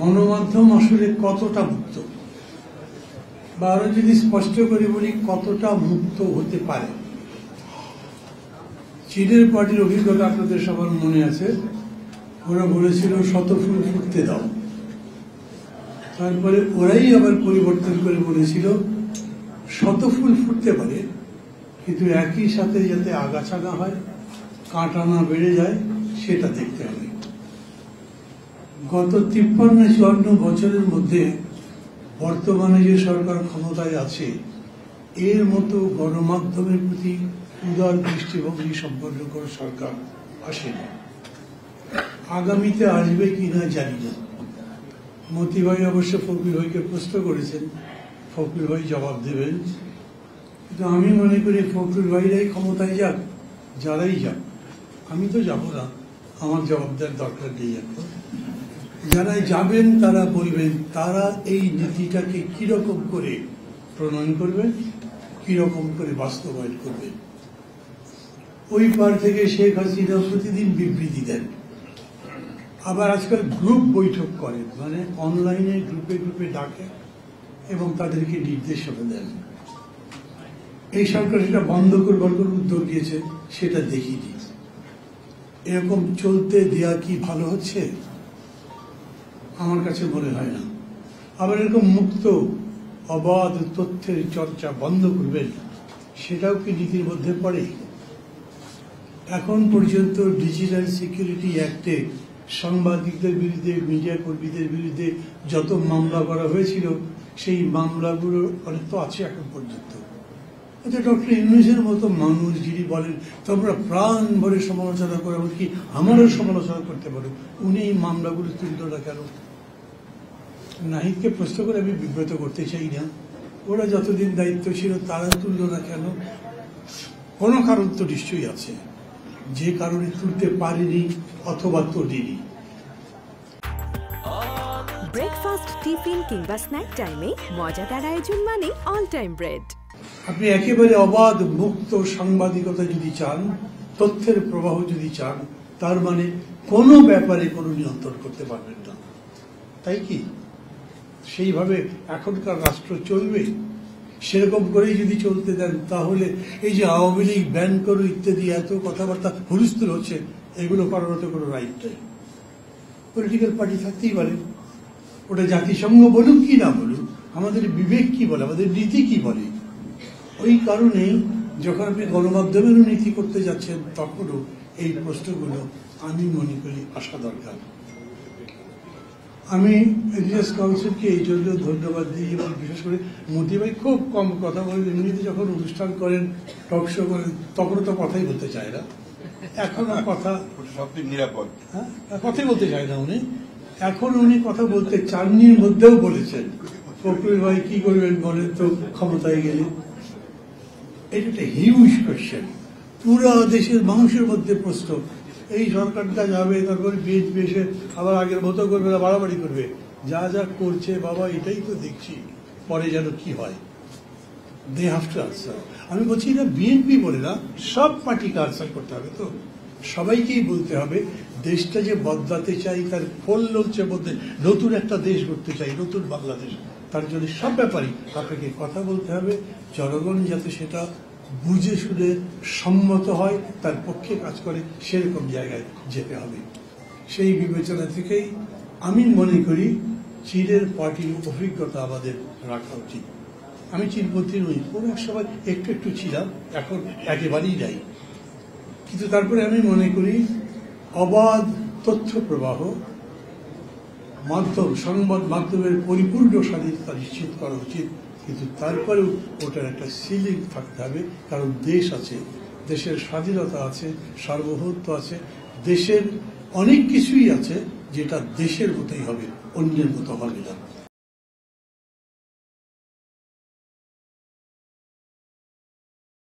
গণমাধ্যম আসলে কতটা মুক্ত, বা আরো যদি স্পষ্ট করে বলি কতটা মুক্ত হতে পারে। চীনের পার্টির অভিজ্ঞতা আপনাদের সবার মনে আছে। ওরা বলেছিল শত ফুল ফুটতে দাও, তারপরে ওরাই আবার পরিবর্তন করে বলেছিল শত ফুল ফুটতে পারে, কিন্তু একই সাথে যাতে আগাছা না হয়, কাঁটা না বেড়ে যায়, সেটা দেখতে হবে। গত 53-54 বছরের মধ্যে বর্তমানে যে সরকার ক্ষমতায় আছে, এর মতো গণমাধ্যমের প্রতি উদার দৃষ্টিভঙ্গি সম্পন্ন করে সরকার আসেনি। আগামীতে আসবে কিনা জানি না। মতি ভাই অবশ্য ফখরুল ভাইকে প্রশ্ন করেছেন, ফখরুল ভাই জবাব দেবেন, কিন্তু আমি মনে করি ফখরুল ভাইরাই ক্ষমতায় যাক, যারাই যাক, আমি তো যাব না, আমার জবাব দেওয়ার দরকার নেই। এখন যারা যাবেন তারা বলবেন তারা এই নীতিটাকে কিরকম করে প্রণয়ন করবেন, কিরকম করে বাস্তবায়ন করবেন। ওই পার থেকে শেখ হাসিনা প্রতিদিন বিবৃতি দেন, আবার আজকাল গ্রুপ বৈঠক করেন, মানে অনলাইনে গ্রুপে গ্রুপে ডাকে এবং তাদেরকে নির্দেশনা দেন। এই সরকার সেটা বন্ধ করবার কোনো উদ্যোগ নিয়েছে, সেটা দেখিনি। এরকম চলতে দেয়া কি ভালো হচ্ছে? আমার কাছে মনে হয় না। আবার এরকম মুক্ত অবাধ তথ্যের চর্চা বন্ধ করবেন, সেটাও কি নীতির মধ্যে পড়ে? এখন পর্যন্ত ডিজিটাল সিকিউরিটি অ্যাক্টে সাংবাদিকদের বিরুদ্ধে, মিডিয়া কর্মীদের বিরুদ্ধে যত মামলা করা হয়েছিল, সেই মামলাগুলো অনেক তো আছে এখন পর্যন্ত। আচ্ছা, ডক্টর ইউনূসের মতো মানুষ যিনি বলেন তোমরা প্রাণ ভরে সমালোচনা করো, এমনকি আমারও সমালোচনা করতে পারো, উনি এই মামলাগুলো তুলল না কেন? নাহিদকে প্রশ্ন করে আমি বিব্রত করতে চাই না, ওরা যতদিন দায়িত্ব ছিল তারা তুলল না কেন? কোনো কারণ তো নিশ্চয়ই আছে, যে কারণে তুলতে পারেনি অথবা তোলেনি। ব্রেকফাস্ট, টিফিন কিংবা স্ন্যাক টাইমে মজাদার আয়োজন মানে অল টাইম ব্রেড। আপনি একেবারে অবাধ মুক্ত সাংবাদিকতা যদি চান, তথ্যের প্রবাহ যদি চান, তার মানে কোনো ব্যাপারে কোনো নিয়ন্ত্রণ করতে পারবেন না, তাই কি? সেইভাবে এখনকার রাষ্ট্র চলবে? সেরকম করেই যদি চলতে দেন, তাহলে এই যে আওয়ামী লীগ ব্যান করো ইত্যাদি এত কথাবার্তা হুলস্থুল হচ্ছে, এগুলো করার তো কোনো রাইট নেই। পলিটিক্যাল পার্টি থাকতেই পারে, ওটা জাতিসংঘ বলুক কি না বলুক, আমাদের বিবেক কি বলে, আমাদের নীতি কি বলে। ওই কারণেই যখন আপনি গণমাধ্যমেরও নীতি করতে যাচ্ছেন, তখনও এই প্রশ্নগুলো আমি মনে করি আসা দরকার। আমি এডিটর্স কাউন্সিলকে এই জন্য ধন্যবাদ দিই, এবং বিশেষ করে মতি ভাই খুব কম কথা বলেন। এমনিতে যখন অনুষ্ঠান করেন, টক শো করেন, তখনও তো কথাই বলতে চায় না। এখন আর কথা নিরাপদ, হ্যাঁ, কথাই বলতে চায় না উনি। এখন উনি কথা বলতে চাননির মধ্যেও বলেছেন ফখরুল ভাই কি করবেন বলেন তো ক্ষমতায় গেলে। এটা একটা হিউজ কোয়েশ্চেন, পুরা দেশের মানুষের মধ্যে প্রশ্ন। এই সরকারটা যাবে, তারপরে বিএনপি এসে আবার আগের মতো করবে না, বাড়াবাড়ি করবে। যা যা করছে বাবা, এটাই তো দেখছি, পরে যেন কি হয়। They have to answer. আমি বলছি না বিএনপি বলে না, সব পার্টিকে আনসার করতে হবে। তো সবাইকেই বলতে হবে দেশটা যে বদলাতে চাই, তার ফল লক্ষ্যের মধ্যে নতুন একটা দেশ গড়তে চাই, নতুন বাংলাদেশ। তার জন্য সব ব্যাপারই আপনাকে কথা বলতে হবে, জনগণ যাতে সেটা বুঝে শুনে সম্মত হয়, তার পক্ষে কাজ করে, সেরকম জায়গায় যেতে হবে। সেই বিবেচনা থেকেই আমি মনে করি চীনের পার্টির অভিজ্ঞতা আমাদের রাখা উচিত। আমি চীনপন্থী নই, কোনো এক সময় একটু একটু ছিলাম, এখন একেবারেই নাই। কিন্তু তারপরে আমি মনে করি অবাধ তথ্য প্রবাহ, মাধ্যম, সংবাদ মাধ্যমের পরিপূর্ণ স্বাধীনতা নিশ্চিত করা উচিত। কিন্তু তারপরেও ওটার একটা সিলিং থাকতে হবে, কারণ দেশ আছে, দেশের স্বাধীনতা আছে, সার্বভৌমত্ব আছে, দেশের অনেক কিছুই আছে যেটা দেশের মতোই হবে, অন্যের মতো হবে না।